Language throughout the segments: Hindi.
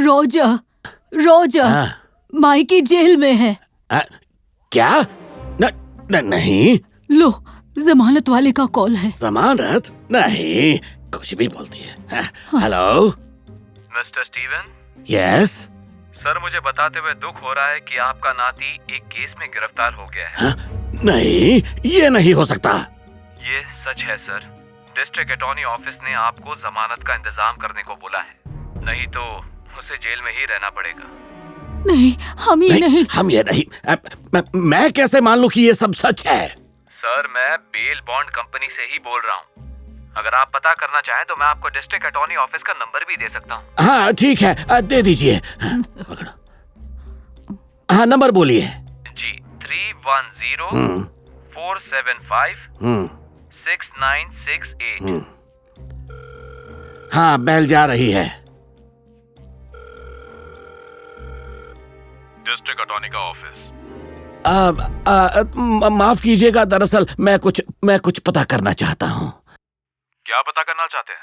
रोजर, रोजर, माइकी जेल में है। क्या? नहीं। लो, जमानत वाले का कॉल है। जमानत? नहीं, कुछ भी बोलती है। Hello mister Steven. Yes sir, मुझे बताते हुए दुख हो रहा है कि आपका नाती एक केस में गिरफ्तार हो गया है। नहीं, ये नहीं हो सकता। ये सच है सर। डिस्ट्रिक्ट अटॉर्नी ऑफिस ने आपको जमानत का इंतजाम करने को बोला है, नहीं तो उसे जेल में ही रहना पड़ेगा। नहीं, हम ये नहीं। मैं कैसे मान लूं कि ये सब सच है? सर, मैं बेल बॉन्ड कंपनी से ही बोल रहा हूँ। अगर आप पता करना चाहें तो मैं आपको डिस्ट्रिक्ट अटॉर्नी ऑफिस का नंबर भी दे सकता हूँ। हाँ ठीक है, दे दीजिए। पकड़ो। हाँ, नंबर बोलिए। जी, 310 475 6968। हाँ, बेल जा रही है। डिस्ट्रिक्ट अटॉर्नी का ऑफिस। माफ कीजिएगा, दरअसल मैं कुछ पता करना चाहता हूँ। क्या पता करना चाहते हैं?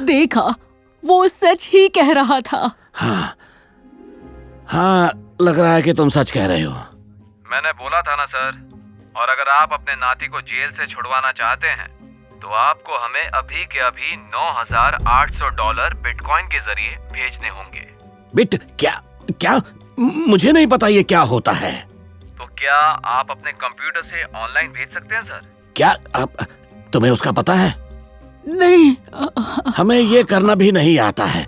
देखा, वो सच ही कह रहा था। हाँ, लग रहा है कि तुम सच कह रहे हो। मैंने बोला था ना सर। और अगर आप अपने नाती को जेल से छुड़वाना चाहते हैं तो आपको हमें अभी के अभी $9,800 बिटकॉइन के जरिए भेजने होंगे। क्या? मुझे नहीं पता ये क्या होता है। तो क्या आप अपने कंप्यूटर से ऑनलाइन भेज सकते हैं सर? क्या तुम्हें उसका पता है? नहीं, हमें ये करना भी नहीं आता है।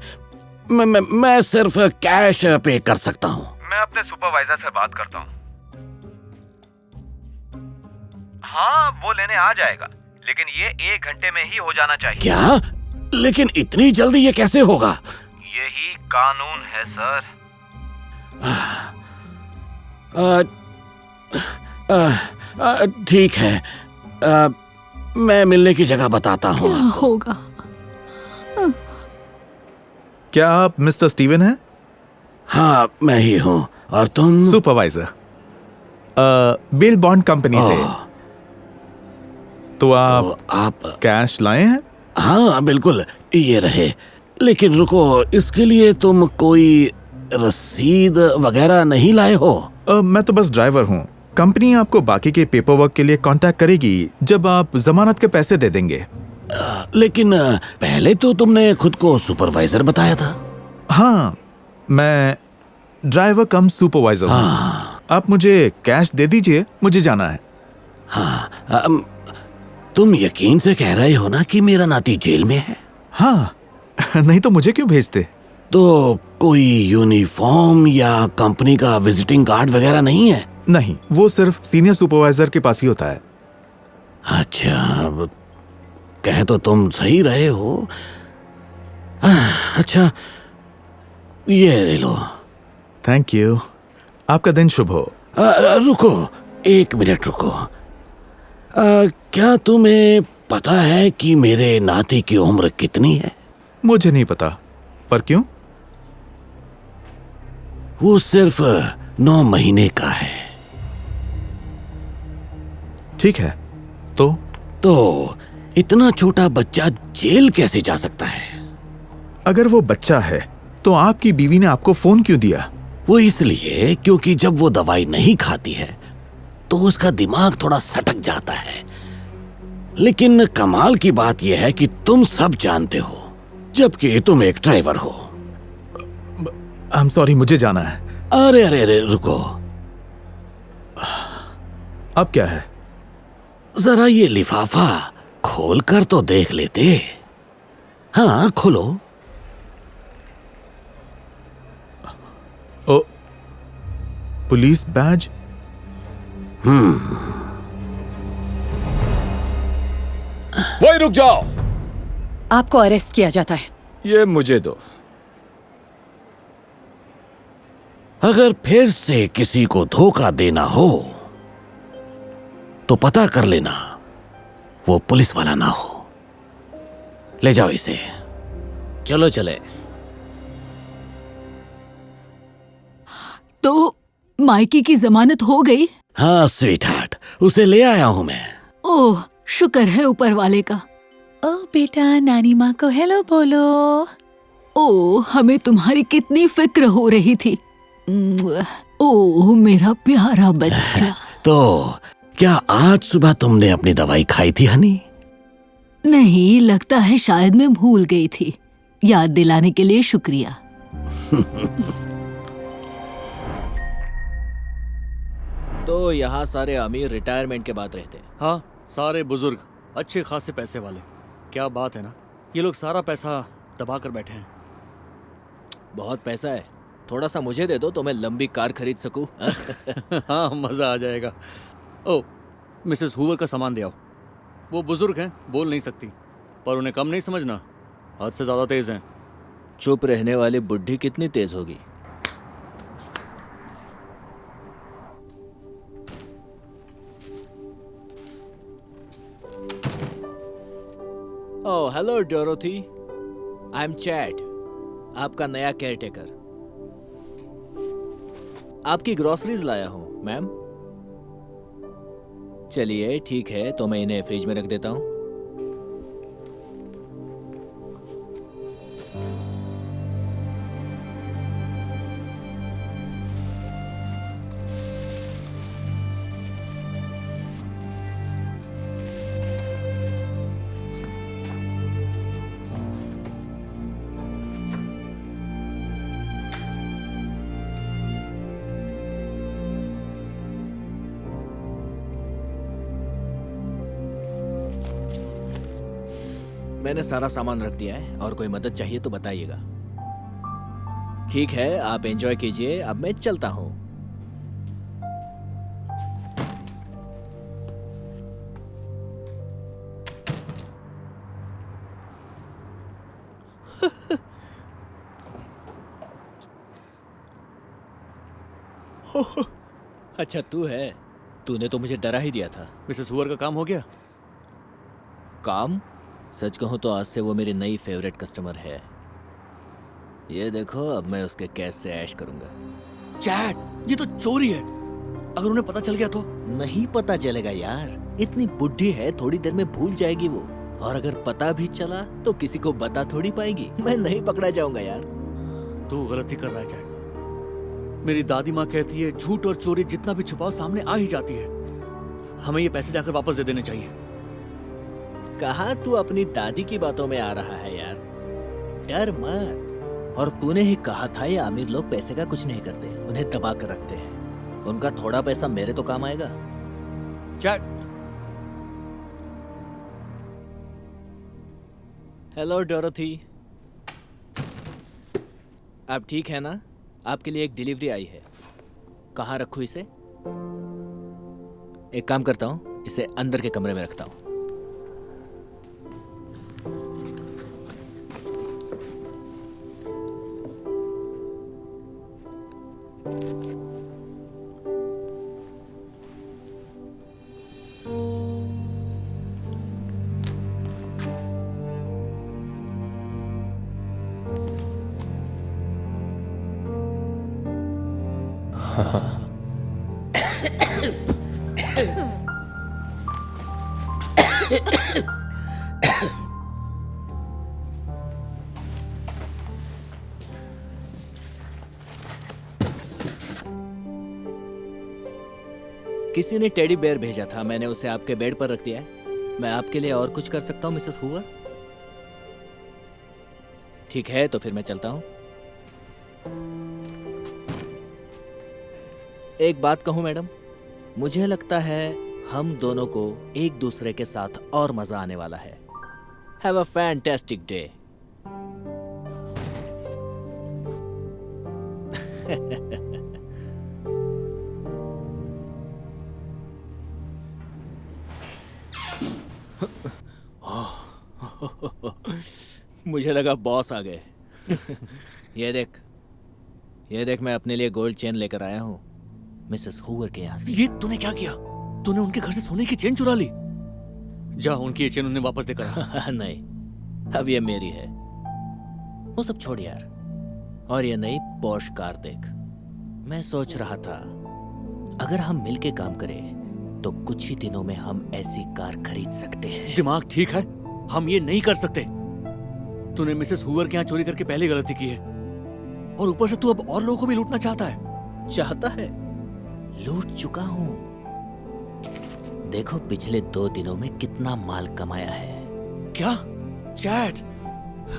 मैं सिर्फ कैश पे कर सकता हूँ। मैं अपने सुपरवाइजर से बात करता हूँ। हाँ, वो लेने आ जाएगा, लेकिन ये 1 घंटे में ही हो जाना चाहिए। क्या? लेकिन इतनी जल्दी ये कैसे होगा? यही कानून है सर। ठीक है, मैं मिलने की जगह बताता हूँ। क्या होगा? क्या आप मिस्टर स्टीवन हैं? हाँ, मैं ही हूँ। और तुम? सुपरवाइजर, बेल बॉन्ड कंपनी से। तो आप कैश लाए हैं? हाँ बिल्कुल, ये रहे। लेकिन रुको, इसके लिए तुम कोई रसीद वगैरह नहीं लाए हो? मैं तो बस ड्राइवर हूँ। कंपनी आपको बाकी के पेपर वर्क के लिए कांटेक्ट करेगी जब आप जमानत के पैसे दे देंगे। लेकिन पहले तो तुमने खुद को सुपरवाइजर बताया था। हाँ, मैं ड्राइवर कम सुपरवाइजर हूँ। आप मुझे कैश दे दीजिए, मुझे जाना है। हाँ, तुम यकीन से कह रहे हो ना कि मेरा नाती जेल में है? हाँ, नहीं तो मुझे क्यों भेजते? तो कोई यूनिफॉर्म या कंपनी का विजिटिंग कार्ड वगैरह नहीं है? नहीं, वो सिर्फ सीनियर सुपरवाइजर के पास ही होता है। अच्छा, कह तो तुम सही रहे हो। अच्छा, ये ले लो। थैंक यू, आपका दिन शुभ हो। रुको, 1 मिनट रुको। क्या तुम्हें पता है कि मेरे नाती की उम्र कितनी है? मुझे नहीं पता, पर क्यों? वो सिर्फ 9 महीने का है। ठीक है, तो इतना छोटा बच्चा जेल कैसे जा सकता है? अगर वो बच्चा है तो आपकी बीवी ने आपको फोन क्यों दिया? वो इसलिए क्योंकि जब वो दवाई नहीं खाती है तो उसका दिमाग थोड़ा सटक जाता है। लेकिन कमाल की बात यह है कि तुम सब जानते हो, जबकि तुम एक ड्राइवर हो। आई एम सॉरी, मुझे जाना है। अरे रुको। अब क्या है? जरा ये लिफाफा खोल कर तो देख लेते। हाँ, खोलो। ओ, पुलिस बैज। वही रुक जाओ। आपको अरेस्ट किया जाता है। ये मुझे दो। अगर फिर से किसी को धोखा देना हो तो पता कर लेना वो पुलिस वाला ना हो। ले जाओ इसे। चलो चले। तो माइकी की जमानत हो गई? हाँ स्वीट हार्ट, उसे ले आया हूं मैं। ओह, शुक्र है ऊपर वाले का। ओ बेटा, नानी माँ को हेलो बोलो। ओ, हमें तुम्हारी कितनी फिक्र हो रही थी। ओ मेरा प्यारा बच्चा। तो क्या आज सुबह तुमने अपनी दवाई खाई थी हनी? नहीं, लगता है शायद मैं भूल गई थी। याद दिलाने के लिए शुक्रिया। तो यहाँ सारे अमीर रिटायरमेंट के बाद रहते हैं। हाँ, सारे बुजुर्ग, अच्छे खासे पैसे वाले। क्या बात है ना, ये लोग सारा पैसा दबा कर बैठे हैं। बहुत पैसा है, थोड़ा सा मुझे दे दो तो मैं लंबी कार खरीद सकूं। हाँ, मज़ा आ जाएगा। ओ, मिसेस हूवर का सामान दे आओ। वो बुजुर्ग हैं, बोल नहीं सकती, पर उन्हें कम नहीं समझना, हद से ज़्यादा तेज़ हैं। चुप रहने वाली बुढ़ी कितनी तेज होगी? Oh hello Dorothy, I am chat, आपका नया केयरटेकर। आपकी ग्रोसरीज लाया हूं मैम। चलिए ठीक है, तो मैं इन्हें फ्रिज में रख देता हूं। मैंने सारा सामान रख दिया है, और कोई मदद चाहिए तो बताइएगा। ठीक है, आप एंजॉय कीजिए, अब मैं चलता हूं। अच्छा तू है, तूने तो मुझे डरा ही दिया था। मिसेस हूवर का काम हो गया? काम? सच कहूं तो आज से वो मेरी नई फेवरेट कस्टमर है। ये देखो, अब मैं उसके कैश से ऐश करूंगा। चैट, ये तो चोरी है। अगर उन्हें पता चल गया तो? नहीं पता चलेगा यार, इतनी बुढ़ी है, थोड़ी देर में भूल जाएगी वो। और अगर पता भी चला तो किसी को बता थोड़ी पाएगी। मैं नहीं पकड़ा जाऊंगा यार। तू गलती कर रहा है चैट। मेरी दादी माँ कहती है, झूठ और चोरी जितना भी छुपाओ सामने आ ही जाती है। हमें ये पैसे जाकर वापस दे देने चाहिए। कहाँ तू अपनी दादी की बातों में आ रहा है यार? डर मत। और तूने ही कहा था, ये अमीर लोग पैसे का कुछ नहीं करते, उन्हें दबा कर रखते हैं। उनका थोड़ा पैसा मेरे तो काम आएगा। चैट। हेलो डोरोथी, आप ठीक है ना? आपके लिए एक डिलीवरी आई है। कहाँ रखूं इसे? एक काम करता हूँ, इसे अंदर के कमरे में रखता हूँ। किसी ने टेडी बेयर भेजा था, मैंने उसे आपके बेड पर रख दिया है। मैं आपके लिए और कुछ कर सकता हूँ मिसेस हूवर? ठीक है, तो फिर मैं चलता हूँ। एक बात कहूँ मैडम, मुझे लगता है हम दोनों को एक दूसरे के साथ और मजा आने वाला है। Have a fantastic day. मुझे लगा बॉस आ गए। ये देख मैं अपने लिए गोल्ड चेन लेकर आया हूँ मिसेस हूवर के यहाँ से। ये तूने क्या किया? तूने उनके घर से सोने की चेन चुरा ली? जा, उनकी ये चेन उन्हें वापस देकर आ। नहीं, अब ये मेरी है। वो सब छोड़ यार, और ये नई पॉश कार देख। मैं सोच रहा था, अगर हम मिलके काम करें तो कुछ ही दिनों में हम ऐसी कार खरीद सकते हैं। दिमाग ठीक है? हम ये नहीं कर सकते। तूने मिसेस हुवर के यहाँ चोरी करके पहले गलती की है, और ऊपर से तू अब और लोगों को भी लूटना चाहता है। चाहता है? लूट चुका हूं। देखो पिछले 2 दिनों में कितना माल कमाया है। क्या? चैट,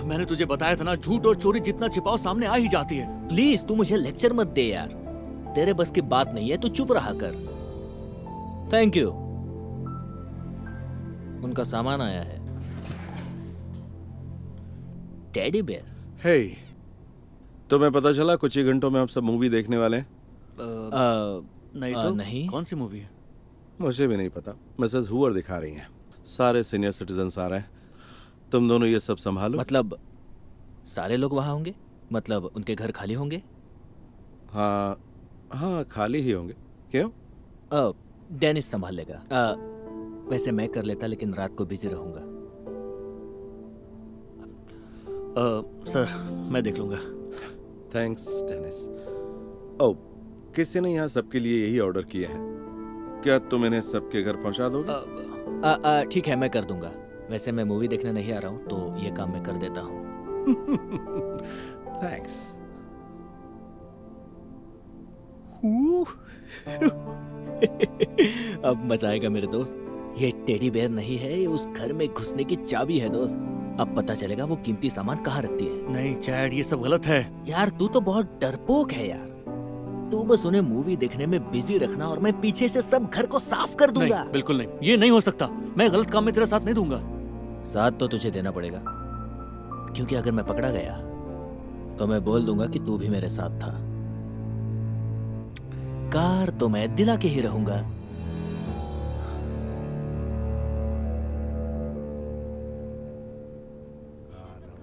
मैंने तुझे बताया था ना, झूठ और चोरी जितना छिपाओ सामने आ ही जाती है। प्लीज तू मुझे लेक्चर मत दे यार, तेरे बस की बात नहीं है, तू चुप रहा कर। Thank you. उनका सामान आया है। Teddy bear. हे, तुम्हें पता चला कुछ ही घंटों में हम सब मूवी देखने वाले हैं? नहीं तो नहीं। कौन सी मूवी है? मुझे भी नहीं पता। मिसेस हुवर दिखा रही हैं, सारे सीनियर सिटीजन्स आ रहे हैं। तुम दोनों ये सब संभालो। मतलब सारे लोग वहां होंगे? मतलब उनके घर खाली होंगे? हाँ हाँ, खाली ही होंगे। क्यों? डेनिस संभाल लेगा। वैसे मैं कर लेता, लेकिन रात को बिजी रहूंगा। सर मैं देख लूंगा। Thanks Dennis. ओ, किसी ने यहाँ सबके लिए यही ऑर्डर किए हैं, क्या तुम इन्हें सबके घर पहुंचा दोगे? ठीक है, मैं कर दूंगा। वैसे मैं मूवी देखने नहीं आ रहा हूँ, तो ये काम मैं कर देता हूँ। थैंक्स। अब मजा आएगा मेरे दोस्त। ये टेडी बेयर नहीं है, ये उस घर में घुसने की चाबी है दोस्त। अब पता चलेगा वो कीमती सामान कहाँ रखती है। नहीं चैट, ये सब गलत है। यार तू तो बहुत डरपोक है यार। तू बस उन्हें मूवी देखने में बिजी रखना और मैं पीछे से सब घर को साफ कर दूंगा। नहीं, बिल्कुल नहीं, ये नहीं हो सकता। मैं गलत काम में तेरा साथ नहीं दूंगा। साथ तो तुझे देना पड़ेगा, क्योंकि अगर मैं पकड़ा गया तो मैं बोल दूंगा कि तू भी मेरे साथ था। कार तो मैं दिला के ही रहूंगा।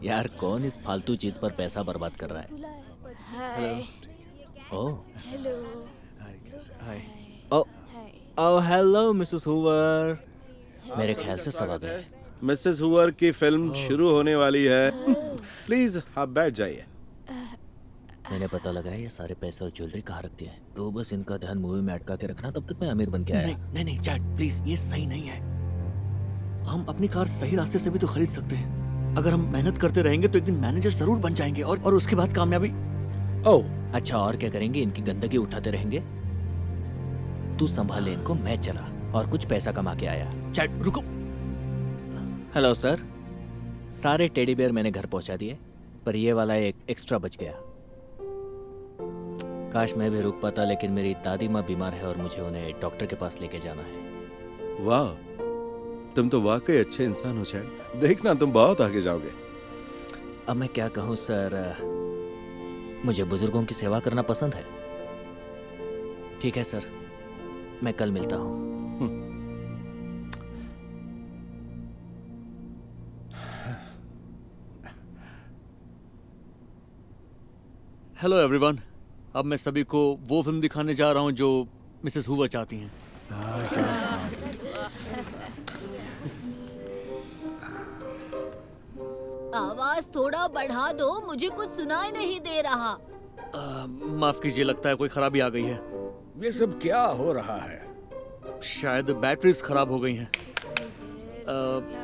यार कौन इस फालतू चीज पर पैसा बर्बाद कर रहा है? Oh hi. Oh hello Mrs Hoover. मेरे ख्याल से सब आ गए। मिसेस हुवर की फिल्म शुरू होने वाली है। प्लीज आप बैठ जाइए। मैंने पता लगा है ये सारे पैसे और ज्वेलरी कहाँ रखती है, तो बस इनका ध्यान मूवी में अटका के रखना, तब तक मैं अमीर बन के आया। नहीं नहीं चैट, प्लीज, ये सही नहीं है। हम अपनी कार सही रास्ते से भी तो खरीद सकते हैं। अगर हम मेहनत करते रहेंगे तो एक दिन मैनेजर जरूर बन जाएंगे, और उसके बाद कामयाबी। ओह अच्छा, और क्या करेंगे? इनकी गंदगी उठाते रहेंगे। तू संभाले इनको, मैं चला और कुछ पैसा कमा के आया। चैट रुको। हेलो सर, सारे टेडी बेयर मैंने घर पहुंचा दिए, पर ये वाला एक एक्स्ट्रा बच गया। काश मैं भी रुक पाता, लेकिन मेरी दादी माँ बीमार है और मुझे उन्हें डॉक्टर के पास लेके जाना है। वाह, तुम तो वाकई अच्छे इंसान हो चैट। देखना तुम बहुत आगे जाओगे। अब मैं क्या कहूँ सर, मुझे बुजुर्गों की सेवा करना पसंद है। ठीक है सर, मैं कल मिलता हूँ। हेलो एवरीवन, अब मैं सभी को वो फिल्म दिखाने जा रहा हूँ जो मिसेस हुवर चाहती हैं। आवाज थोड़ा बढ़ा दो, मुझे कुछ सुनाई नहीं दे रहा। माफ कीजिए, लगता है कोई खराबी आ गई है। ये सब क्या हो रहा है? शायद बैटरीज खराब हो गई हैं।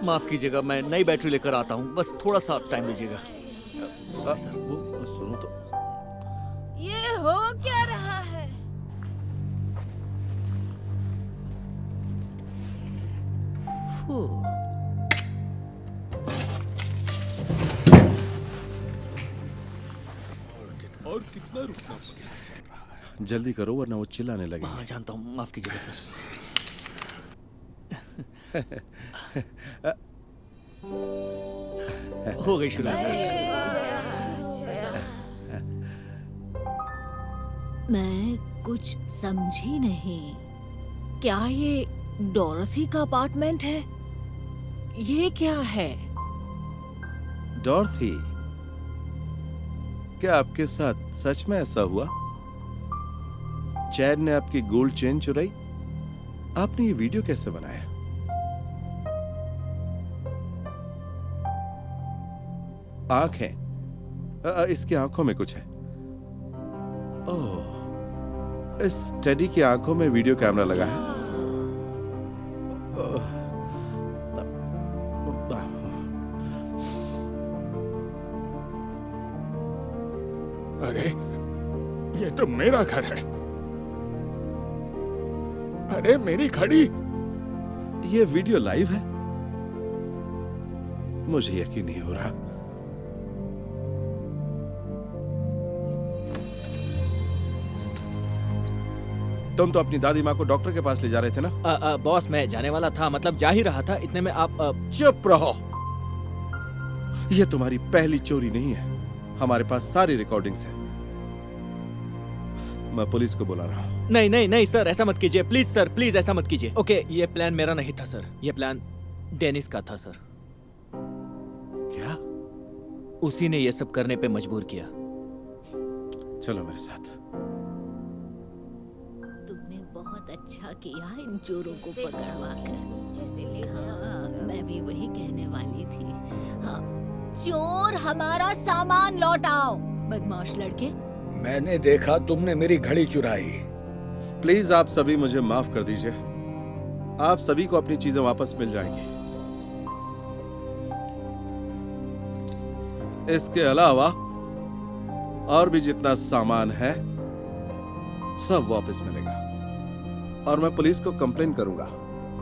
माफ कीजिएगा, मैं नई बैटरी लेकर आता हूँ, बस थोड़ा सा टाइम दीजिएगा। सुनो तो। ये हो क्या रहा है? और कितना रुकना? जल्दी करो वरना वो चिल्लाने लगे। हाँ जानता हूँ, माफ कीजिएगा सर। हो गई शुरू। मैं कुछ समझी नहीं। क्या ये डोरथी का अपार्टमेंट है? ये क्या है? डॉर्थी, क्या आपके साथ सच में ऐसा हुआ? चैड ने आपकी गोल्ड चेन चुराई? आपने ये वीडियो कैसे बनाया? आंखें, इसकी आंखों में कुछ है। ओह, इस टेडी की आंखों में वीडियो कैमरा लगा है। अरे ये तो मेरा घर है। अरे मेरी घड़ी। ये वीडियो लाइव है? मुझे यकीन नहीं हो रहा। तुम तो अपनी दादी माँ को डॉक्टर के पास ले जा रहे थे ना? बॉस मैं जाने वाला था, मतलब जा ही रहा था, इतने में आप चुप रहो। ये तुम्हारी पहली चोरी नहीं है। हमारे पास सारी रिकॉर्डिंग्स हैं। मैं पुलिस को बुला रहा हूँ। नहीं नहीं नहीं सर, ऐसा मत कीजिए प्लीज सर, प्लीज ऐसा मत कीजिए। ओके, ये प्लान मेरा नहीं था सर, ये प्लान डेनिस का था सर। क्या? उसी ने ये सब करने पे मजबूर किया। चलो मेरे साथ। तुमने बहुत अच्छा किया इन चोरों को पकड़वा कर। हाँ, मैं भी वही कहने वाली थी। हाँ, चोर हमारा सामान लौटाओ। बदमाश लड़के। मैंने देखा तुमने मेरी घड़ी चुराई। प्लीज आप सभी मुझे माफ कर दीजिए। आप सभी को अपनी चीजें वापस मिल जाएंगी। इसके अलावा और भी जितना सामान है सब वापस मिलेगा। और मैं पुलिस को कंप्लेन करूंगा।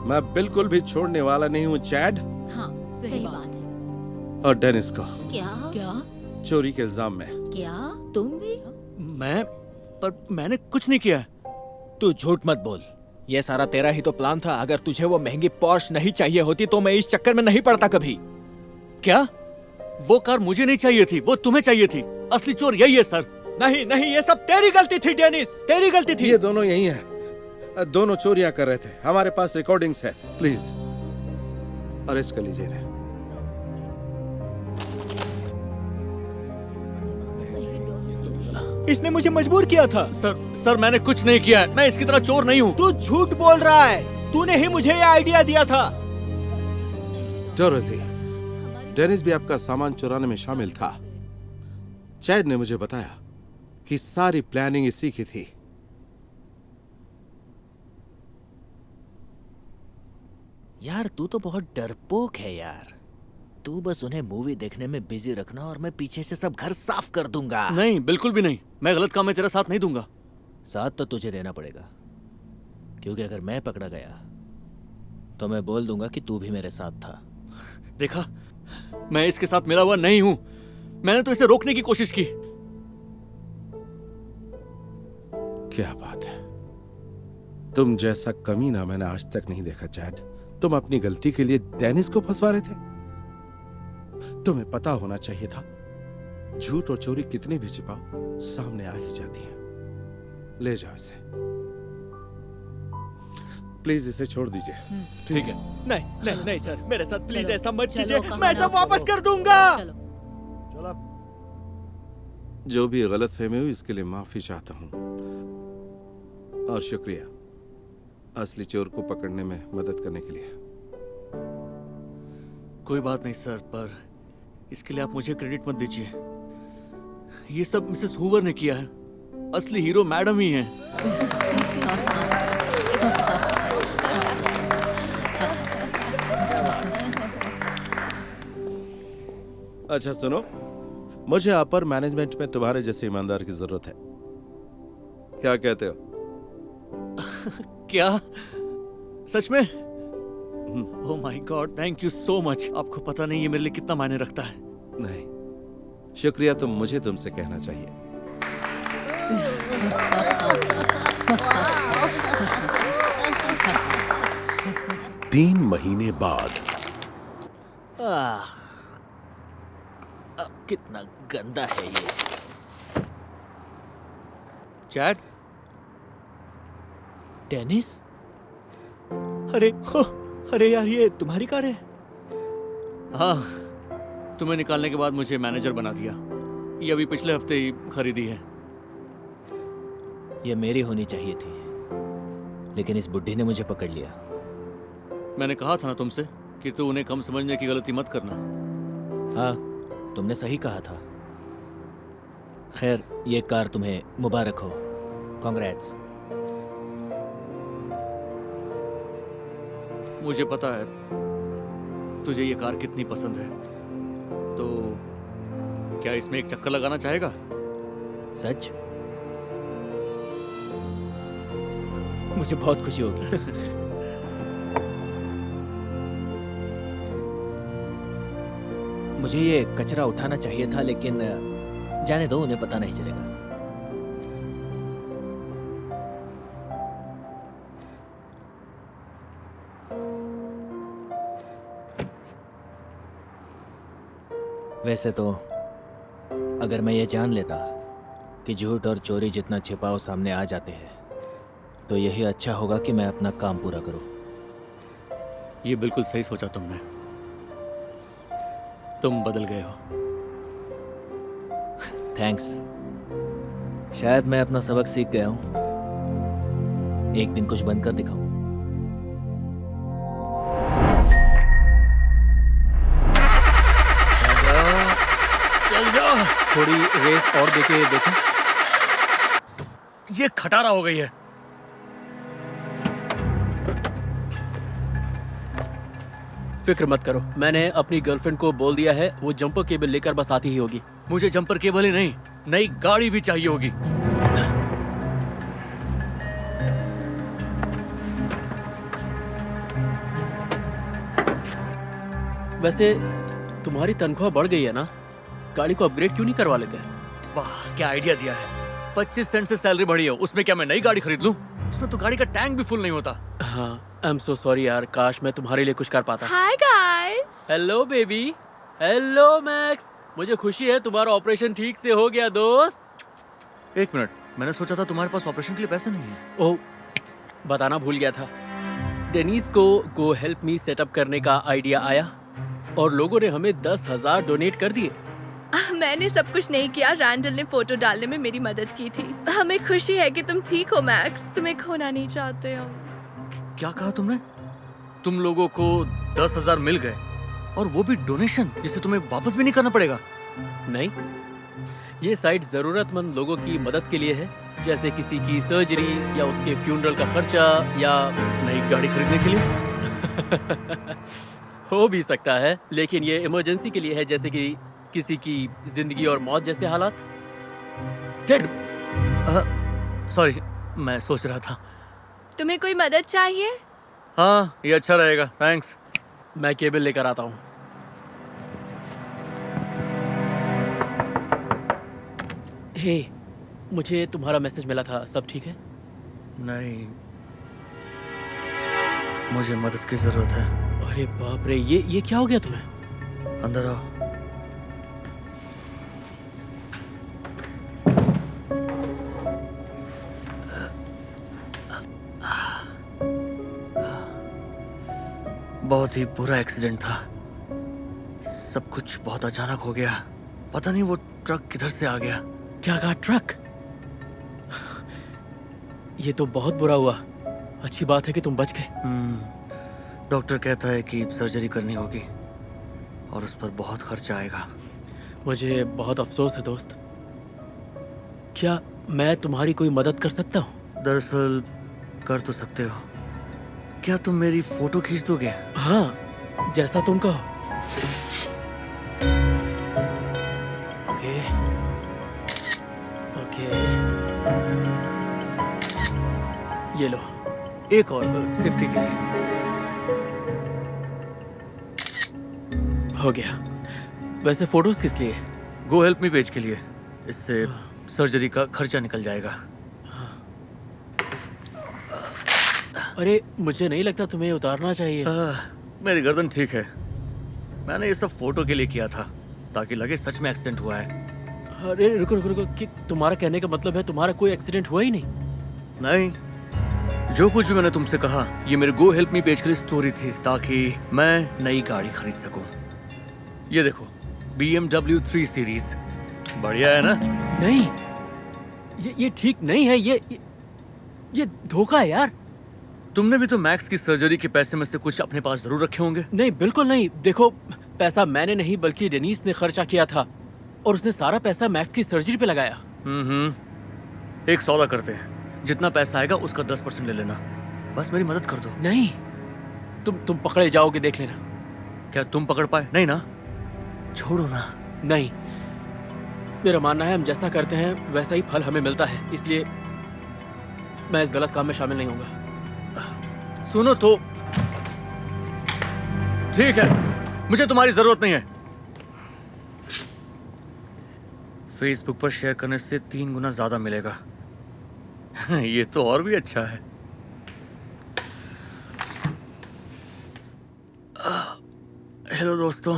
मैं बिल्कुल भी छोड़ने वाला नहीं हूं चैड हाँ, सही बात है। और डेनिस को क्या चोरी के इल्जाम में। क्या तुम भी? मैंने कुछ नहीं किया। तू झूठ मत बोल, ये सारा तेरा ही तो प्लान था। अगर तुझे वो महंगी पॉर्श नहीं चाहिए होती तो मैं इस चक्कर में नहीं पड़ता कभी। क्या? वो कार मुझे नहीं चाहिए थी, वो तुम्हें चाहिए थी। असली चोर यही है सर। नहीं नहीं, ये सब तेरी गलती थी डेनिस, तेरी गलती थी। ये दोनों यही हैं। दोनों चोरियां कर रहे थे। हमारे पास रिकॉर्डिंग्स है। प्लीज अरेस्ट कर लीजिए इन्हें। इसने मुझे मजबूर किया था। सर मैंने कुछ नहीं किया है। मैं इसकी तरह चोर नहीं हूँ। तू झूठ बोल रहा है। तूने ही मुझे ये आइडिया दिया था। डोरोथी, डेनिस भी आपका सामान चुराने में शामिल था। चैड ने मुझे बताया कि सारी प्लानिंग इसी की थी। यार तू तो बहुत डरपोक है यार। तू बस उन्हें मूवी देखने में बिजी रखना और मैं पीछे से सब घर साफ कर दूंगा। नहीं, बिल्कुल भी नहीं। मैं गलत काम में तेरा साथ नहीं दूंगा। साथ तो तुझे देना पड़ेगा, क्योंकि अगर मैं पकड़ा गया तो मैं बोल दूंगा कि तू भी मेरे साथ था। देखा, मैं इसके साथ मिला हुआ नहीं हूं। मैंने तो इसे रोकने की कोशिश की। क्या बात है, तुम जैसा कमीना मैंने आज तक नहीं देखा चैड। तुम अपनी गलती के लिए डेनिस को फंसवा रहे थे। तुम्हें पता होना चाहिए था, झूठ और चोरी कितनी भी छिपाओ सामने आ ही जाती है। ले जाओ इसे, प्लीज इसे छोड़ दीजिए। ठीक है। नहीं नहीं नहीं सर, मेरे साथ प्लीज चलो, ऐसा मत चलो, कीजिए। कहा मैं ना सब वापस करो। कर दूंगा। चलो। जो भी गलत फहमी हुई इसके लिए माफी चाहता हूं, और शुक्रिया असली चोर को पकड़ने में मदद करने के लिए। कोई बात नहीं सर, पर इसके लिए आप मुझे क्रेडिट मत दीजिए। ये सब मिसेस हूवर ने किया है। असली हीरो मैडम ही हैं। अच्छा सुनो, मुझे अपर मैनेजमेंट में तुम्हारे जैसे ईमानदार की जरूरत है। क्या कहते हो? क्या? सच में? Oh my God, thank you so much. आपको पता नहीं ये मेरे लिए कितना मायने रखता है। नहीं, शुक्रिया तो मुझे तुमसे कहना चाहिए। 3 महीने बाद। कितना गंदा है ये। Chat, tennis? अरे यार, ये तुम्हारी कार है? हाँ, तुम्हें निकालने के बाद मुझे मैनेजर बना दिया। ये अभी पिछले हफ्ते ही खरीदी है। ये मेरी होनी चाहिए थी, लेकिन इस बुड्ढी ने मुझे पकड़ लिया। मैंने कहा था ना तुमसे कि तू उन्हें कम समझने की गलती मत करना। हाँ, तुमने सही कहा था। खैर, ये कार तुम्हें मुबारक हो। कांग्रेट्स। मुझे पता है तुझे ये कार कितनी पसंद है, तो क्या इसमें एक चक्कर लगाना चाहेगा? सच? मुझे बहुत खुशी होगी। मुझे ये कचरा उठाना चाहिए था, लेकिन जाने दो, उन्हें पता नहीं चलेगा। वैसे तो अगर मैं ये जान लेता कि झूठ और चोरी जितना छिपाओ सामने आ जाते हैं, तो यही अच्छा होगा कि मैं अपना काम पूरा करूं। ये बिल्कुल सही सोचा तुमने। तुम बदल गए हो। थैंक्स। शायद मैं अपना सबक सीख गया हूं। एक दिन कुछ बनकर दिखाऊं। चल जाओ, थोड़ी रेस और देके देखो। ये खटारा हो गई है। फिक्र मत करो, मैंने अपनी गर्लफ्रेंड को बोल दिया है, वो जंपर केबल लेकर बस आती ही होगी। मुझे जंपर केबल ही नहीं, नई गाड़ी भी चाहिए होगी। वैसे तुम्हारी तनख्वाह बढ़ गई है ना? गाड़ी को अपग्रेड क्यों नहीं करवा लेते? वाह, क्या आइडिया दिया है। 25 सेंट से सैलरी बढ़ी हो, उसमें क्या मैं नई गाड़ी खरीद लूं? उसमें तो गाड़ी का टैंक भी फुल नहीं होता। हाँ, आई एम सो सॉरी यार, काश मैं तुम्हारे लिए कुछ कर पाता। Hi guys. Hello baby. Hello max. मुझे खुशी है तुम्हारा ऑपरेशन ठीक से हो गया दोस्त। एक मिनट, मैंने सोचा था तुम्हारे पास ऑपरेशन के लिए पैसे नहीं है। ओह, बताना भूल गया था। डेनिस को गो हेल्प मी सेटअप करने का आइडिया आया और लोगों ने हमें 10,000 डोनेट कर दिए। मैंने सब कुछ नहीं किया, रैंडल ने फोटो डालने में मेरी मदद की थी। हमें खुशी है कि तुम ठीक हो मैक्स, तुम्हें खोना नहीं चाहते हो। क्या कहा तुमने? तुम लोगों को 10,000 मिल गए और वो भी डोनेशन, जिसे तुम्हें वापस भी नहीं करना पड़ेगा? नहीं, ये साइट जरूरतमंद लोगों की मदद के लिए है, जैसे किसी की सर्जरी या उसके फ्यूनरल का खर्चा या नई गाड़ी खरीदने के लिए। हो भी सकता है, लेकिन ये इमरजेंसी के लिए है, जैसे कि किसी की जिंदगी और मौत जैसे हालात। टेड, सॉरी, मैं सोच रहा था। तुम्हें कोई मदद चाहिए? हाँ, ये अच्छा रहेगा, थैंक्स। मैं केबल लेकर आता हूँ। हे, मुझे तुम्हारा मैसेज मिला था, सब ठीक है? नहीं, मुझे मदद की जरूरत है। अरे बाप रे, ये क्या हो गया तुम्हें? अंदर आओ। बहुत ही बुरा एक्सीडेंट था। सब कुछ बहुत अचानक हो गया। पता नहीं वो ट्रक किधर से आ गया। क्या कहा, ट्रक? ये तो बहुत बुरा हुआ। अच्छी बात है कि तुम बच गए। डॉक्टर कहता है कि सर्जरी करनी होगी और उस पर बहुत खर्चा आएगा। मुझे बहुत अफसोस है दोस्त। क्या मैं तुम्हारी कोई मदद कर सकता हूँ? दरअसल कर तो सकते हो। क्या तुम मेरी फोटो खींच दोगे? हाँ, जैसा तुम कहो। ओके, ओके, ये लो, एक और सेफ्टी के लिए। हो गया। वैसे फोटोज किस लिए? गो हेल्प मी पेज के लिए। इससे सर्जरी का खर्चा निकल जाएगा। अरे, मुझे नहीं लगता तुम्हें उतारना चाहिए। मेरी गर्दन ठीक है। मैंने ये सब फोटो के लिए किया था, ताकि लगे सच में एक्सीडेंट हुआ है। अरे रुको रुको रुको, कि तुम्हारा कहने का मतलब है तुम्हारा कोई एक्सीडेंट हुआ ही नहीं? नहीं, जो कुछ भी मैंने तुमसे कहा, ये मेरे गो हेल्प मी पेज के लिए स्टोरी थी, ताकि मैं नई गाड़ी खरीद सकूं। ये देखो, BMW 3 सीरीज। बढ़िया है ना? नहीं, ये ठीक नहीं है। ये धोखा है यार। तुमने भी तो मैक्स की सर्जरी के पैसे में से कुछ अपने पास जरूर रखे होंगे। नहीं, बिल्कुल नहीं। देखो, पैसा मैंने नहीं बल्कि डेनिस ने खर्चा किया था और उसने सारा पैसा मैक्स की सर्जरी पे लगाया। एक सौदा करते हैं, जितना पैसा आएगा उसका 10% ले लेना। बस मेरी मदद कर दो। नहीं, तुम पकड़े जाओगे, देख लेना। क्या तुम पकड़ पाए? नहीं ना? छोड़ो ना। नहीं, मेरा मानना है हम जैसा करते हैं वैसा ही फल हमें मिलता है, इसलिए मैं इस गलत काम में शामिल नहीं होऊंगा। सुनो तो, ठीक है, मुझे तुम्हारी जरूरत नहीं है। फेसबुक पर शेयर करने से 3 गुना ज्यादा मिलेगा। ये तो और भी अच्छा है। हेलो दोस्तों,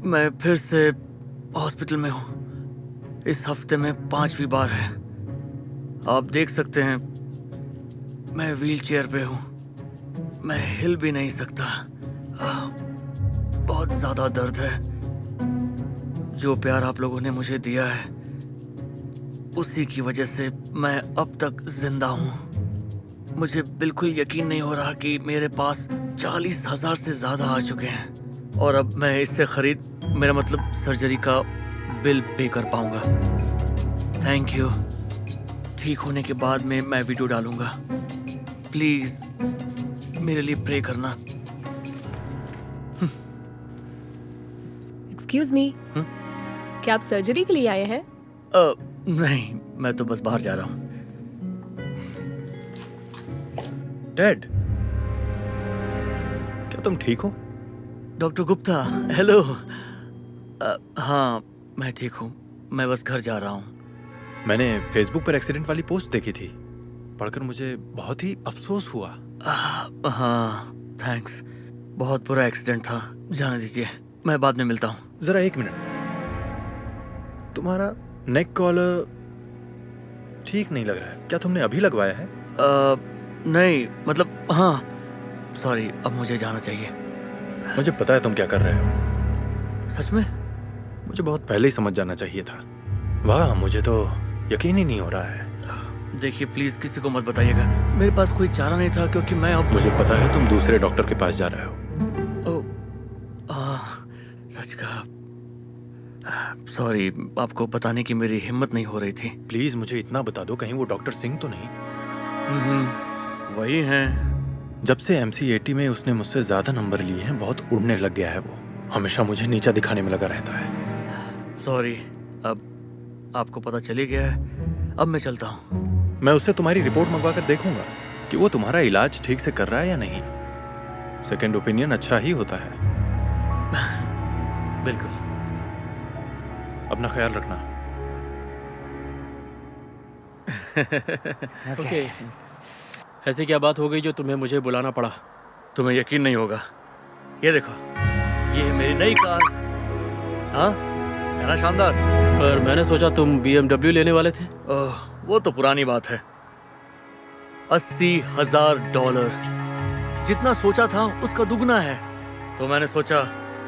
मैं फिर से हॉस्पिटल में हूँ। इस हफ्ते में 5वीं बार है। आप देख सकते हैं मैं व्हीलचेयर पे हूँ, मैं हिल भी नहीं सकता। बहुत ज्यादा दर्द है। जो प्यार आप लोगों ने मुझे दिया है उसी की वजह से मैं अब तक जिंदा हूँ। मुझे बिल्कुल यकीन नहीं हो रहा कि मेरे पास 40,000 से ज्यादा आ चुके हैं और अब मैं इससे मेरा मतलब सर्जरी का बिल पे कर पाऊंगा। Thank you. ठीक होने के बाद में मैं वीडियो डालूंगा। प्लीज मेरे लिए प्रे करना। एक्सक्यूज मी, क्या आप सर्जरी के लिए आए हैं? नहीं, मैं तो बस बाहर जा रहा हूँ। डैड, क्या तुम ठीक हो? Doctor Gupta, hello. हाँ, मैं ठीक हूँ। मैं बस घर जा रहा हूँ। मैंने फेसबुक पर एक्सीडेंट वाली पोस्ट देखी थी, पढ़कर मुझे बहुत ही अफसोस हुआ। हाँ, थैंक्स। बहुत बुरा एक्सीडेंट था। जाने दीजिए, मैं बाद में मिलता हूँ। जरा 1 मिनट। तुम्हारा नेक कॉलर ठीक नहीं लग रहा है। क्या तुमने अभी लगवाया है? नहीं, मतलब हाँ, सॉरी, अब मुझे जाना चाहिए। मुझे पता है तुम क्या कर रहे हो। सच में? मुझे बहुत पहले ही समझ जाना चाहिए था। वाह, मुझे तो यकीन ही नहीं हो रहा है। देखिए प्लीज किसी को मत बताइएगा। मेरे पास कोई चारा नहीं था क्योंकि मैं अब मुझे पता है तुम दूसरे डॉक्टर के पास जा रहे हो। सच कहा। सॉरी, आपको बताने की मेरी हिम्मत नहीं हो रही थी। प्लीज मुझे इतना बता दो, कहीं वो डॉक्टर सिंह तो नहीं? वही हैं। जब से MC80 में उसने मुझसे ज्यादा नंबर लिए हैं, बहुत उड़ने लग गया है वो। हमेशा मुझे नीचा दिखाने में लगा रहता है। सॉरी, अब आपको पता चली गया है। अब मैं चलता हूँ। मैं उससे तुम्हारी रिपोर्ट मंगवा कर देखूंगा कि वो तुम्हारा इलाज ठीक से कर रहा है या नहीं। सेकेंड ओपिनियन अच्छा ही होता है। बिल्कुल। अपना ख्याल रखना। ओके। ऐसी क्या बात हो गई जो तुम्हें मुझे बुलाना पड़ा? तुम्हें यकीन नहीं होगा। ये देखो, ये है मेरी नई कार। हाँ, है ना शानदार? पर मैंने सोचा तुम BMW लेने वाले थे। ओह, वो तो पुरानी बात है। $80,000। जितना सोचा था उसका दुगना है। तो मैंने सोचा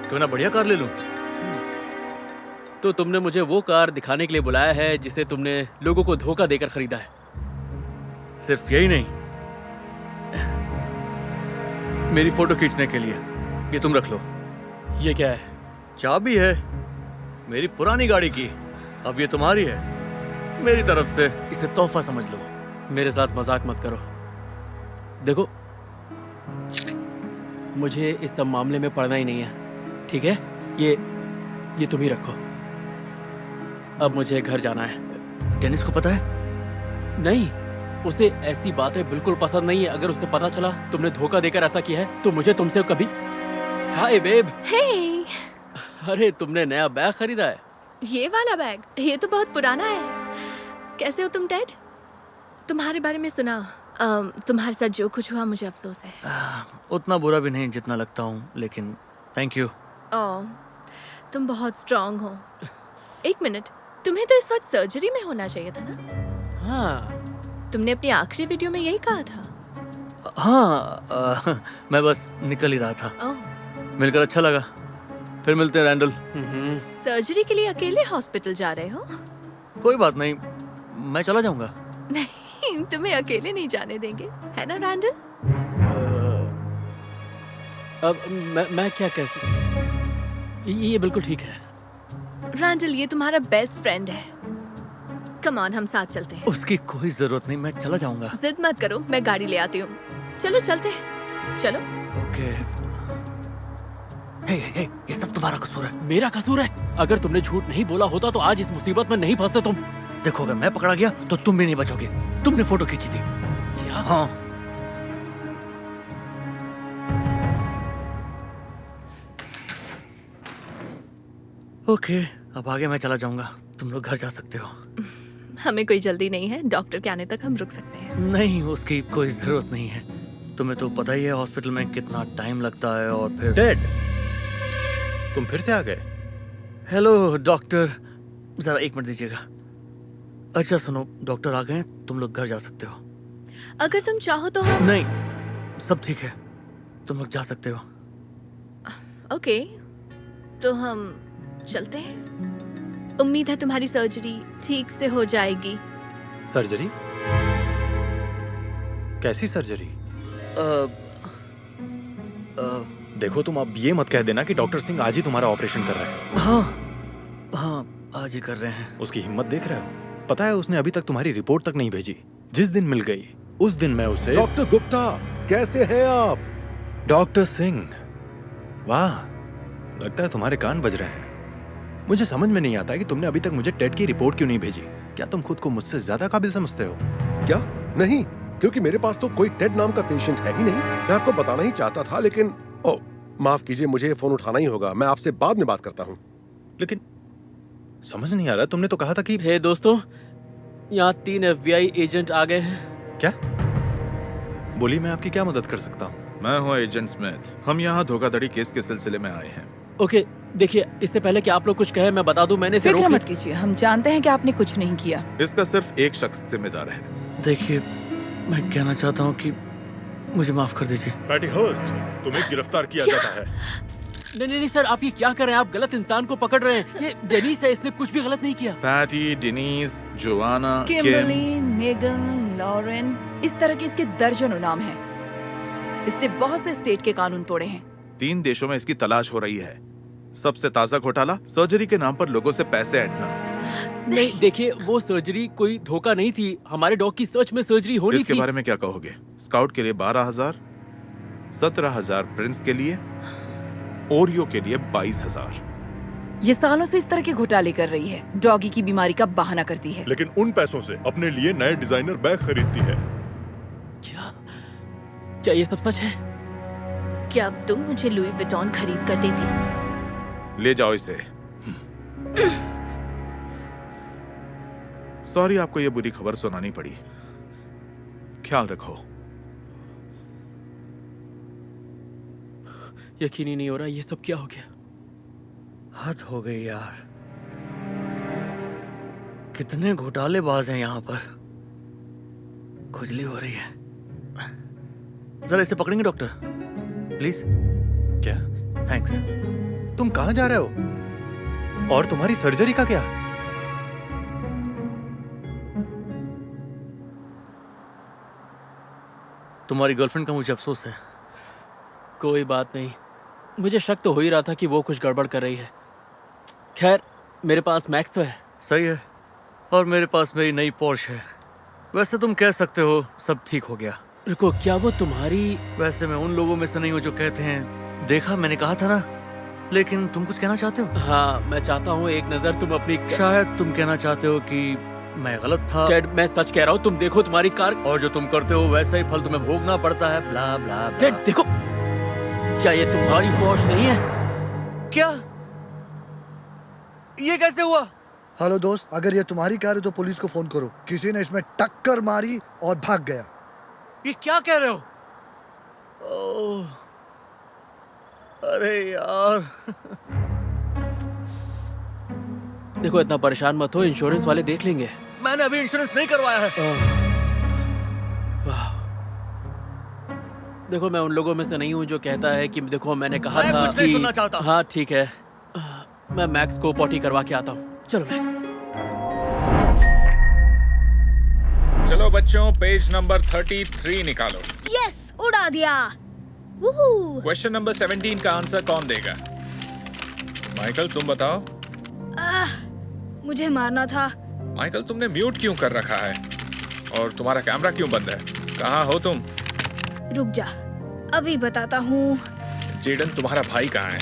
क्यों ना बढ़िया कार ले लूं। तो तुमने मुझे वो कार दिखाने के लिए बुलाया है जिसे तुमने लोगों को धोखा देकर खरीदा है। सिर्फ यही नहीं, मेरी फोटो खींचने के लिए। ये तुम रख लो। ये क्या है? चाबी है मेरी पुरानी गाड़ी की। अब ये तुम्हारी है। मेरी तरफ से इसे तोहफा समझ लो। मेरे साथ मजाक मत करो। देखो, मुझे इस सब मामले में पड़ना ही नहीं है, ठीक है? ये तुम ही रखो। अब मुझे घर जाना है। डेनिस को पता है? नहीं, उसे ऐसी बातें बिल्कुल पसंद नहीं है। अगर उसे पता चला तुमने धोखा देकर ऐसा किया है तो मुझे तुमसे कभी। हाय बेब। हे, अरे तुमने नया बैग खरीदा है? ये वाला बैग? ये तो बहुत पुराना है। कैसे हो तुम डैड? तुम्हारे बारे में सुना। तुम्हारे साथ जो कुछ हुआ मुझे अफसोस है। उतना बुरा भी नहीं जितना लगता हूँ, लेकिन थैंक यू। तुम बहुत स्ट्रांग हो। 1 मिनट, तुम्हें तो इस वक्त सर्जरी में होना चाहिए था ना? हाँ। तुमने अपनी आखिरी वीडियो में यही कहा था। हाँ, मैं बस निकल ही रहा था। मिलकर अच्छा लगा। फिर मिलते हैं रैंडल। सर्जरी के लिए अकेले हॉस्पिटल जा रहे हो? कोई बात नहीं, मैं चला जाऊंगा। नहीं, तुम्हें अकेले नहीं जाने देंगे, है ना रैंडल? अब मैं क्या कह सकता? ये बिल्कुल ठीक है। रैंडल, ये तुम्हारा बेस्ट फ्रेंड है। कम ऑन, हम साथ चलते हैं। उसकी कोई जरूरत नहीं, मैं चला जाऊंगा। जिद मत करो, मैं गाड़ी ले आती हूँ। चलो चलते हैं। चलो। ओके। हे, ये सब तुम्हारा कसूर है। मेरा कसूर है? अगर तुमने झूठ नहीं बोला होता तो आज इस मुसीबत में नहीं फंसते तुम। देखो अगर मैं पकड़ा गया तो तुम भी नहीं बचोगे। तुमने फोटो खींची थी। क्या? हाँ। ओके, अब आगे मैं चला जाऊंगा। तुम लोग घर जा सकते हो। हमें कोई जल्दी नहीं है, डॉक्टर के आने तक हम रुक सकते हैं। नहीं, उसकी कोई जरूरत नहीं है। तुम्हें तो पता ही है हॉस्पिटल में कितना टाइम लगता है। और फिर डैड, तुम फिर से आ गए? हेलो डॉक्टर, जरा 1 मिनट दीजिएगा। अच्छा सुनो, डॉक्टर आ गए, तुम लोग घर जा सकते हो। अगर तुम चाहो तो हम... नहीं, सब ठीक है, तुम लोग जा सकते हो। ओके, तो हम चलते हैं। उम्मीद है तुम्हारी सर्जरी ठीक से हो जाएगी। सर्जरी? कैसी सर्जरी? देखो, तुम अब ये मत कह देना कि डॉक्टर सिंह आज ही तुम्हारा ऑपरेशन कर रहे हैं। हाँ, आज ही कर रहे हैं। उसकी हिम्मत देख रहे हो? पता है उसने अभी तक तुम्हारी रिपोर्ट तक नहीं भेजी। जिस दिन मिल गई उस दिन मैं उसे... डॉक्टर गुप्ता, कैसे हैं आप? डॉक्टर सिंह, वाह, लगता है तुम्हारे कान बज रहे हैं। मुझे समझ में नहीं आता कि तुमने अभी तक मुझे टेट की रिपोर्ट क्यों नहीं भेजी। क्या तुम खुद को मुझसे ज्यादा काबिल समझते हो? क्या? नहीं, क्योंकि मेरे पास तो कोई टेड नाम का पेशेंट है ही नहीं। मैं आपको बताना ही चाहता था, लेकिन ओ, माफ कीजिए, मुझे फोन उठाना ही होगा। मैं आपसे बाद में बात करता हूँ। लेकिन समझ नहीं आ रहा, तुमने तो कहा था कि... हे दोस्तों, यहाँ 3 FBI एजेंट आ गए हैं। क्या? बोली, मैं आपकी क्या मदद कर सकता हूँ? मैं हूँ एजेंट स्मिथ। हम यहाँ धोखाधड़ी केस के सिलसिले में आए हैं। ओके, देखिए, इससे पहले कि आप लोग कुछ कहें, मैं बता दूं, मैंने इसे फिक्र मत कीजिए, हम जानते हैं कि आपने कुछ नहीं किया। इसका सिर्फ एक शख्स जिम्मेदार है। देखिए, मैं कहना चाहता हूँ कि मुझे माफ कर दीजिए। पैटी हर्स्ट, तुम्हें गिरफ्तार किया जाता है। नहीं सर, आप ये क्या कर रहे हैं? आप गलत इंसान को पकड़ रहे हैं। ये डेनिस है, इसने कुछ भी गलत नहीं किया। Patty, Dennis, Joanna, Kimberly, Megan, Lauren, इस तरह के इसके दर्जनों नाम हैं। इसने बहुत से स्टेट के कानून तोड़े हैं। 3 देशों में इसकी तलाश हो रही है। सबसे ताजा घोटाला, सर्जरी के नाम पर लोगों से पैसे ऐंठना। नहीं, देखिए, वो सर्जरी कोई धोखा नहीं थी। हमारे डॉग की सच में सर्जरी होनी थी। इसके बारे में क्या कहोगे? स्काउट के लिए 12,000, 17,000 प्रिंस के लिए, ओरियो के लिए 22,000। ये सालों से इस तरह के घोटाले कर रही है। डॉगी की बीमारी का बहाना करती है, लेकिन उन पैसों से अपने लिए नए डिजाइनर बैग खरीदती है। क्या ये सब सच है? क्या तुम मुझे लुई विटॉन खरीद कर देती? ले जाओ इसे। सॉरी, आपको ये बुरी खबर सुनानी पड़ी। ख्याल रखो। यकीन ही नहीं हो रहा, ये सब क्या हो गया? हद हो गई यार। कितने घोटालेबाज हैं यहाँ पर। खुजली हो रही है। जरा इसे पकड़ेंगे डॉक्टर, प्लीज? क्या? थैंक्स। तुम कहाँ जा रहे हो? और तुम्हारी सर्जरी का क्या? तुम्हारी गर्लफ्रेंड का मुझे अफसोस है। कोई बात नहीं, मुझे शक तो हो ही रहा था कि वो कुछ गड़बड़ कर रही है। खैर, मेरे पास मैक्स तो है। सही है, और मेरे पास मेरी नई पोर्श है। वैसे तुम कह सकते हो सब ठीक हो गया। रुको, क्या वो तुम्हारी... वैसे मैं उन लोगों में से नहीं हूँ जो कहते हैं देखा, मैंने कहा था ना। लेकिन तुम कुछ कहना चाहते हो? हाँ, मैं चाहता हूँ एक नजर तुम अपनी... शायद तुम कहना चाहते हो कि मैं गलत था। टेड, मैं सच कह रहा हूँ। तुम देखो तुम्हारी कार, और जो तुम करते हो वैसा ही फल तुम्हें भोगना पड़ता है। ब्ला ब्ला ब्ला। टेड देखो, क्या ये तुम्हारी पोर्श नहीं है? क्या? ये कैसे हुआ? हेलो दोस्त, अगर ये तुम्हारी कार है तो पुलिस को फोन करो। किसी ने इसमें टक्कर मारी और भाग गया। ये क्या कह रहे हो? ओह, अरे यार। देखो, इतना परेशान मत हो, इंश्योरेंस वाले देख लेंगे। मैंने अभी इंश्योरेंस नहीं करवाया है। वाह। देखो, मैं उन लोगों में से नहीं हूँ जो कहता है कि देखो मैंने कहा था मैं कुछ नहीं कि... सुनना चाहता। हाँ ठीक है, मैं मैक्स को पॉटी करवा के आता हूँ। चलो मैक्स। चलो बच्चों, पेज नंबर 33 निकालो। यस, उड़ा दिया। वूहू। क्वेश्चन नंबर 17 का आंसर कौन देगा? माइकल, तुम बताओ। मुझे मारना था। माइकल, तुमने म्यूट क्यों कर रखा है? और तुम्हारा कैमरा क्यों बंद है? कहाँ हो तुम? रुक जा, अभी बताता हूँ। जेडन, तुम्हारा भाई कहाँ है?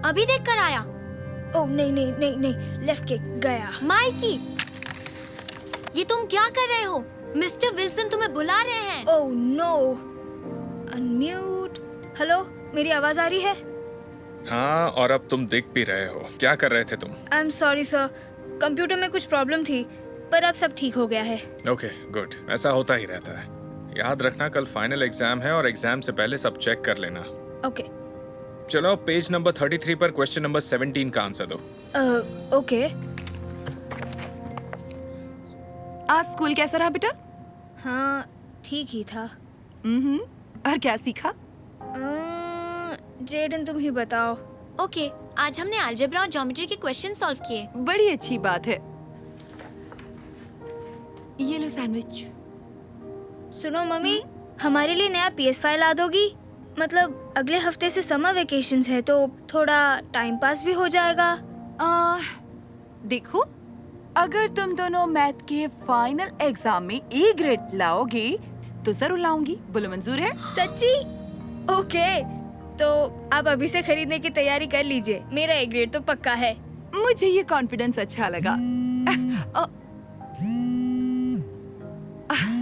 अभी देख कर आया। ओह नहीं नहीं नहीं नहीं, लेफ्ट किक गया। माइकी, ये तुम क्या कर रहे हो? मिस्टर विल्सन तुम्हें बुला रहे हैं। Oh no, unmute. हेलो, मेरी आवाज आ रही है? हाँ, और अब तुम दिख भी रहे हो। क्या कर रहे थे तुम? I am sorry sir, computer में कुछ प्रॉब्लम थी, पर अब सब ठीक हो गया है। ओके गुड, ऐसा होता ही रहता है। याद रखना कल फाइनल एग्जाम है और एग्जाम से पहले सब चेक कर लेना। ओके। चलो पेज नंबर 33 पर क्वेश्चन नंबर 17 का आंसर दो। ओके। आज स्कूल कैसा रहा बेटा? हाँ ठीक ही था। और क्या सीखा? जेडन तुम ही बताओ। ओके, आज हमने अलजेब्रा और ज्योमेट्री के क्वेश्चन सॉल्व किए। बड़ी अच्छी बात है। ये लो सैंडविच। सुनो मम्मी, हमारे लिए नया PS5 ला दोगी? मतलब अगले हफ्ते से समर वेकेशंस है, तो थोड़ा टाइम पास भी हो जाएगा। देखो, अगर तुम दोनों मैथ के फाइनल एग्जाम में A ग्रेड लाओगे तो जरूर लाऊंगी। बोलो मंजूर है? सच्ची? ओके, तो आप अभी से खरीदने की तैयारी कर लीजिए। मेरा A ग्रेड तो पक्का है। मुझे ये कॉन्फिडेंस अच्छा लगा।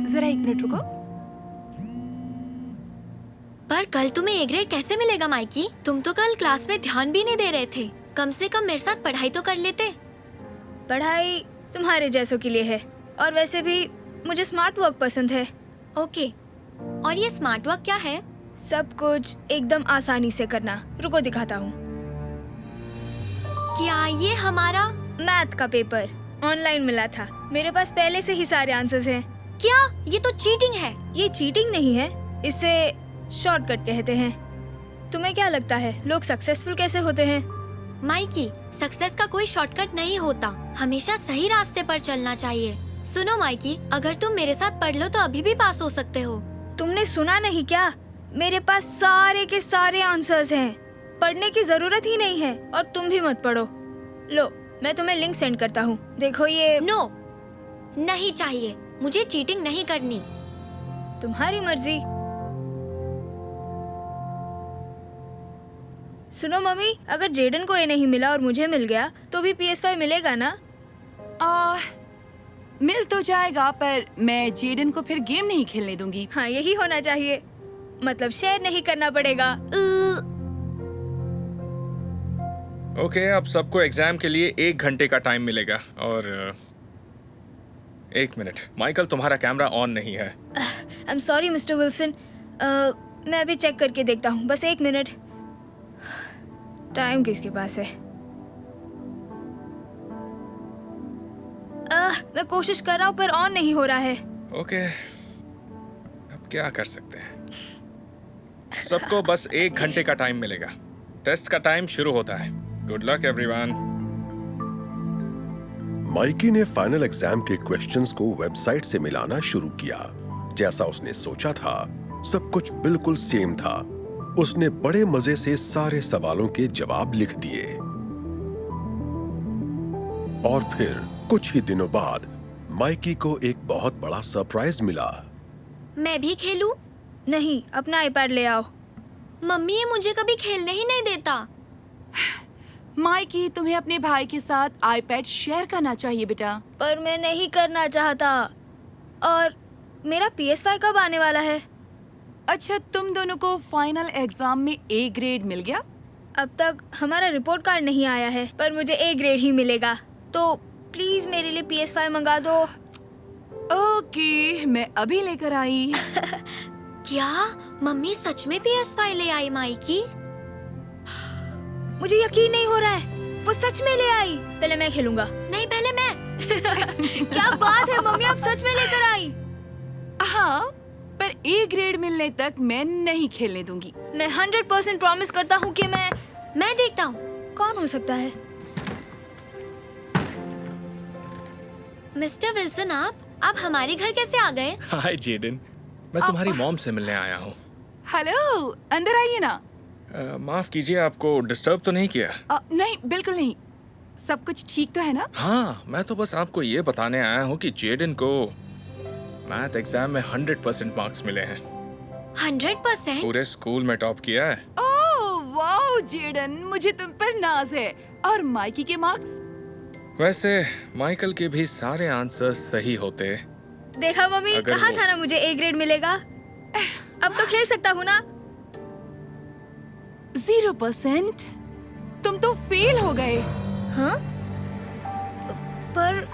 जरा 1 मिनट रुको। पर कल तुम्हें A ग्रेड कैसे मिलेगा माइकी? तुम तो कल क्लास में ध्यान भी नहीं दे रहे थे। कम से कम मेरे साथ पढ़ाई तो कर लेते। पढ़ाई तुम्हारे जैसों के लिए है, और वैसे भी मुझे स्मार्ट वर्क पसंद है। ओके, और ये स्मार्ट वर्क क्या है? सब कुछ एकदम आसानी से करना। रुको दिखाता हूँ। क्या ये हमारा मैथ का पेपर ऑनलाइन मिला था। मेरे पास पहले से ही सारे आंसर्स हैं। क्या ये तो चीटिंग है? ये चीटिंग नहीं है, इसे शॉर्टकट कहते हैं। तुम्हें क्या लगता है लोग सक्सेसफुल कैसे होते हैं? माइकी, सक्सेस का कोई शॉर्टकट नहीं होता। हमेशा सही रास्ते पर चलना चाहिए। सुनो माइकी, अगर तुम मेरे साथ पढ़ लो तो अभी भी पास हो सकते हो। तुमने सुना नहीं क्या? मेरे पास सारे के सारे आंसर्स हैं। पढ़ने की जरूरत ही नहीं है, और तुम भी मत पढ़ो। लो, मैं तुम्हें लिंक सेंड करता हूँ, देखो ये। नो, नहीं चाहिए, मुझे चीटिंग नहीं करनी। तुम्हारी मर्जी। सुनो मम्मी, अगर जेडन को ये नहीं मिला और मुझे मिल गया तो भी PS5 मिलेगा ना? मिल तो जाएगा, पर मैं जेडन को फिर गेम नहीं खेलने दूंगी। हाँ, यही होना चाहिए। मतलब शेयर नहीं करना पड़ेगा। ओके, अब सबको एग्जाम के लिए 1 घंटे का टाइम मिलेगा। और 1 मिनट, माइकल तुम्हारा कैमरा ऑन नहीं है। I am sorry mister Wilson, मैं अभी चेक करके देखता हूँ। बस 1 मिनट। टाइम किसके पास है? मैं कोशिश कर रहा हूँ पर ऑन नहीं हो रहा है। ओके, अब क्या कर सकते हैं? सबको बस 1 घंटे का टाइम मिलेगा। टेस्ट का टाइम शुरू होता है। Good luck everyone. माइकी ने फाइनल एग्जाम के क्वेश्चंस को वेबसाइट से मिलाना शुरू किया। जैसा उसने सोचा था, सब कुछ बिल्कुल सेम था। उसने बड़े मजे से सारे सवालों के जवाब लिख दिए। और फिर कुछ ही दिनों बाद माइकी को एक बहुत बड़ा सरप्राइज मिला। मैं भी खेलूं? नहीं, अपना आईपैड ले आओ। मम्मी, ये मुझे कभी खेलने ही नहीं देता। माइकी, तुम्हें अपने भाई के साथ आईपैड शेयर करना चाहिए बेटा। पर मैं नहीं करना चाहता। और मेरा PS5 कब आने वाला है? अच्छा, तुम दोनों को फाइनल एग्जाम में A ग्रेड मिल गया? अब तक हमारा रिपोर्ट कार्ड नहीं आया है, पर मुझे A ग्रेड ही मिलेगा। तो प्लीज मेरे लिए PS5 मंगा दो। ओके, मैं अभी लेकर आई। क्या मम्मी सच में PS5 ले आई माइकी? मुझे यकीन नहीं हो रहा है, वो सच में ले आई। पहले मैं खेलूंगा। नहीं, पहले मैं। क्या बात है मम्मी, आप सच में लेकर आई? हाँ, पर A ग्रेड मिलने तक मैं नहीं खेलने दूंगी। मैं 100% प्रॉमिस करता हूँ कि मैं देखता हूँ कौन हो सकता है। मिस्टर विल्सन, आप हमारे घर कैसे आ गए? हाय जेडन, मैं तुम्हारी मॉम से मिलने आया हूँ। हेलो, अंदर आइए ना। माफ कीजिए, आपको डिस्टर्ब तो नहीं किया? नहीं, बिल्कुल नहीं। सब कुछ ठीक तो है ना? हाँ, मैं तो बस आपको ये बताने आया हूँ कि जेडन को मैथ एग्जाम में 100% मार्क्स मिले हैं। 100%? पूरे स्कूल में टॉप किया है। ओह वाओ, ओह जेडन, मुझे तुम पर नाज है। और माइकी के मार्क्स? वैसे माइकल के भी सारे आंसर्स सही होते। देखा मम्मी, अगर कहा वो- था ना मुझे ए ग्रेड मिलेगा। अब तो खेल सकता हूँ ना। 0%? तुम तो फेल हो गए। हाँ? पर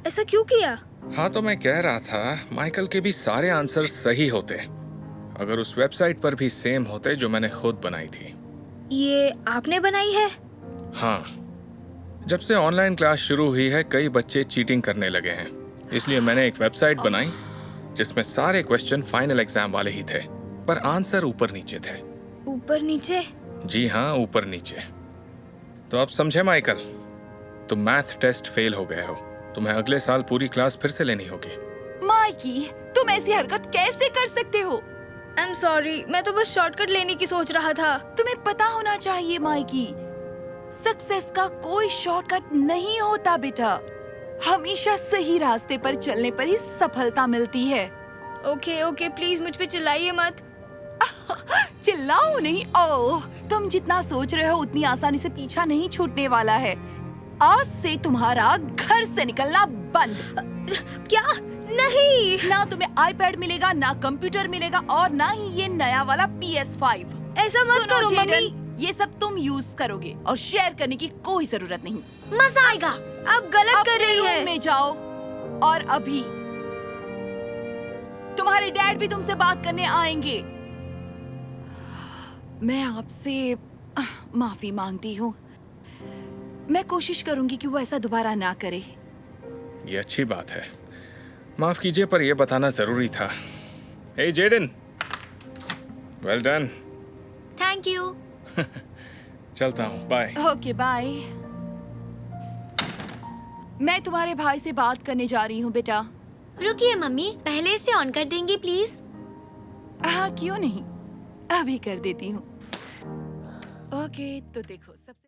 ऐसा क्यों किया? हाँ तो मैं कह रहा था माइकल के भी सारे आंसर्स सही होते अगर उस वेबसाइट पर भी सेम होते जो मैंने खुद बनाई थी। ये आपने बनाई है? हाँ, जब से ऑनलाइन क्लास शुरू हुई है कई बच्चे चीटिंग करने लगे हैं, इसलिए मैंने एक वेबसाइट बनाई जिसमें सारे क्वेश्चन फाइनल एग्जाम वाले ही थे, पर आंसर ऊपर नीचे थे। ऊपर नीचे? जी हाँ, ऊपर नीचे। तो अब समझे माइकल, तुम मैथ टेस्ट फेल हो गए हो। तुम्हें अगले साल पूरी क्लास फिर से लेनी होगी। माइकी, तुम ऐसी हरकत कैसे कर सकते हो? आई एम सॉरी, मैं तो बस शॉर्टकट लेने की सोच रहा था। तुम्हें पता होना चाहिए माइकी, सक्सेस का कोई शॉर्टकट नहीं होता बेटा। हमेशा सही रास्ते पर चलने पर ही सफलता मिलती है। ओके ओके, प्लीज मुझ पे चिल्लाइए मत। चिल्लाओ नहीं। ओह, तुम जितना सोच रहे हो उतनी आसानी से पीछा नहीं छूटने वाला है। आज से तुम्हारा घर से निकलना बंद। क्या? नहीं, ना तुम्हें आईपैड मिलेगा, ना कंप्यूटर मिलेगा, और ना ही ये नया वाला PS5। ऐसा मत सुनो करो जेडन, मम्मी। ये सब तुम यूज करोगे और शेयर करने की कोई जरूरत नहीं। मजा आएगा। आप गलत कर रही रूम हैं। में जाओ और अभी तुम्हारे डैड भी तुमसे बात करने आएंगे। मैं आपसे माफी मांगती हूँ। मैं कोशिश करूंगी कि वो ऐसा दोबारा ना करे। ये अच्छी बात है, माफ कीजिए पर यह बताना जरूरी था। Hey Jayden, well done. Thank you. चलता हूँ, बाय। Okay bye. मैं तुम्हारे भाई से बात करने जा रही हूँ बेटा। रुकिए मम्मी, पहले इसे ऑन कर देंगी प्लीज? हाँ क्यों नहीं, अभी कर देती हूँ। ओके तो देखो सबसे